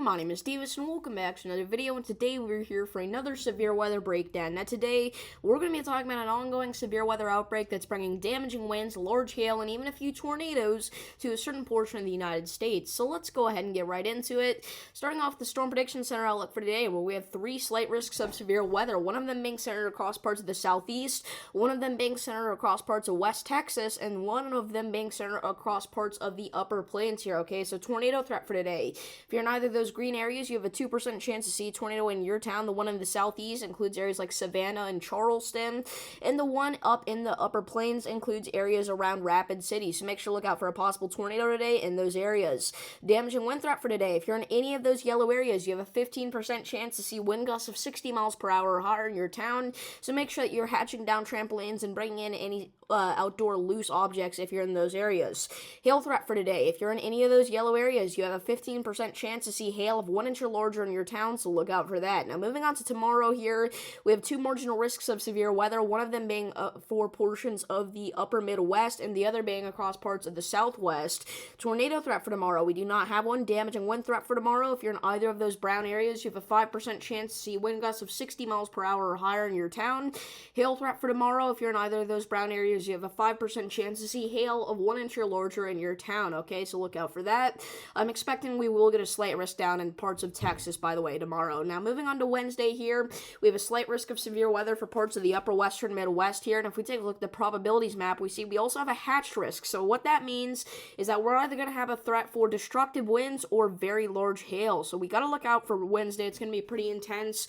my name is Davis and welcome back to another video, and today we're here for another severe weather breakdown. Now today, we're going to be talking about an ongoing severe weather outbreak that's bringing damaging winds, large hail, and even a few tornadoes to a certain portion of the United States. So let's go ahead and get right into it. Starting off the Storm Prediction Center outlook for today, where we have three slight risks of severe weather, one of them being centered across parts of the southeast, one of them being centered across parts of West Texas, and one of them being centered across parts of the upper plains here, okay? So tornado threat for today. If you're in either of those green areas, you have a 2% chance to see a tornado in your town. The one in the southeast includes areas like Savannah and Charleston, and the one up in the upper plains includes areas around Rapid City. So make sure to look out for a possible tornado today in those areas. Damaging wind threat for today. If you're in any of those yellow areas, you have a 15% chance to see wind gusts of 60 miles per hour or higher in your town. So make sure that you're hatching down trampolines and bringing in any outdoor loose objects if you're in those areas. Hail threat for today. If you're in any of those yellow areas, you have a 15% chance to see hail of 1 inch or larger in your town, so look out for that. Now moving on to tomorrow here, we have two marginal risks of severe weather, one of them being for portions of the upper Midwest and the other being across parts of the Southwest. Tornado threat for tomorrow. We do not have one. Damaging wind threat for tomorrow. If you're in either of those brown areas, you have a 5% chance to see wind gusts of 60 miles per hour or higher in your town. Hail threat for tomorrow. If you're in either of those brown areas, you have a 5% chance to see hail of 1 inch or larger in your town, okay? So look out for that. I'm expecting we will get a slight risk down in parts of Texas, by the way, tomorrow. Now, moving on to Wednesday here, we have a slight risk of severe weather for parts of the upper western Midwest here, and if we take a look at the probabilities map, we see we also have a hatched risk. So what that means is that we're either going to have a threat for destructive winds or very large hail. So we got to look out for Wednesday. It's going to be pretty intense.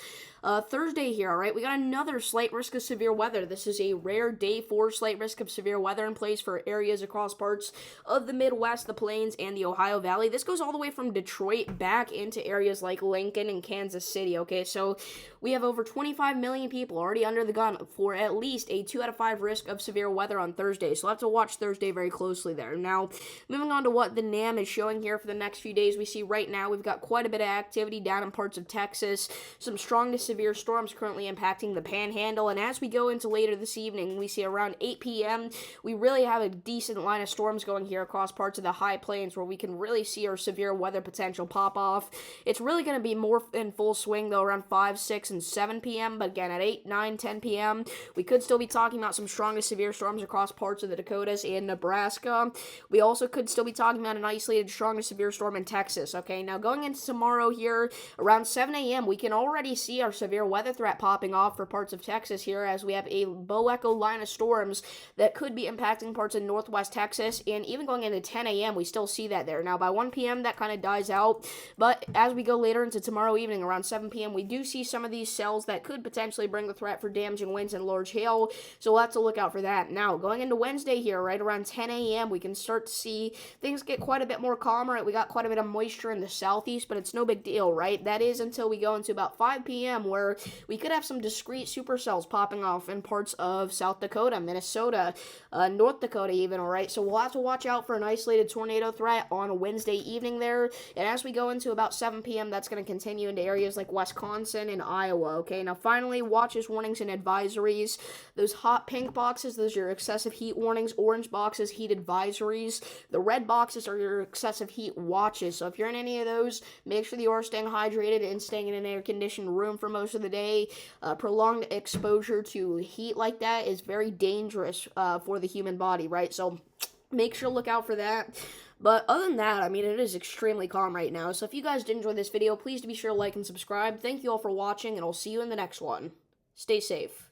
Thursday here, all right, we got another slight risk of severe weather. This is a rare day 4 slight risk of severe weather in place for areas across parts of the Midwest, the Plains, and the Ohio Valley. This goes all the way from Detroit back into areas like Lincoln and Kansas City, okay? So we have over 25 million people already under the gun for at least a 2 out of 5 risk of severe weather on Thursday. So we'll have to watch Thursday very closely there. Now, moving on to what the NAM is showing here for the next few days, we see right now we've got quite a bit of activity down in parts of Texas, some strong to severe storms currently impacting the Panhandle, and as we go into later this evening, we see around 8 p.m., we really have a decent line of storms going here across parts of the high plains where we can really see our severe weather potential pop off. It's really going to be more in full swing, though, around 5, 6, and 7 p.m., but again, at 8, 9, 10 p.m., we could still be talking about some strong to severe storms across parts of the Dakotas and Nebraska. We also could still be talking about an isolated strong to severe storm in Texas, okay? Now, going into tomorrow here, around 7 a.m., we can already see our severe weather threat popping off for parts of Texas here as we have a bow echo line of storms that could be impacting parts of northwest Texas, and even going into 10 a.m. we still see that there. Now by 1 p.m. that kind of dies out, but as we go later into tomorrow evening around 7 p.m. we do see some of these cells that could potentially bring the threat for damaging winds and large hail, so we'll have to look out for that. Now going into Wednesday here, right around 10 a.m. we can start to see things get quite a bit more calmer. We got quite a bit of moisture in the southeast, but it's no big deal, right? That is until we go into about 5 p.m. where we could have some discrete supercells popping off in parts of South Dakota, Minnesota, North Dakota even, alright? So we'll have to watch out for an isolated tornado threat on Wednesday evening there, and as we go into about 7 p.m., that's going to continue into areas like Wisconsin and Iowa, okay? Now finally, watches, warnings, and advisories. Those hot pink boxes, those are your excessive heat warnings. Orange boxes, heat advisories. The red boxes are your excessive heat watches. So if you're in any of those, make sure that you are staying hydrated and staying in an air-conditioned room for most of the day. Prolonged exposure to heat like that is very dangerous for the human body, right? So make sure to look out for that. But other than that, I mean, it is extremely calm right now. So if you guys did enjoy this video, please be sure to like and subscribe. Thank you all for watching, and I'll see you in the next one. Stay safe.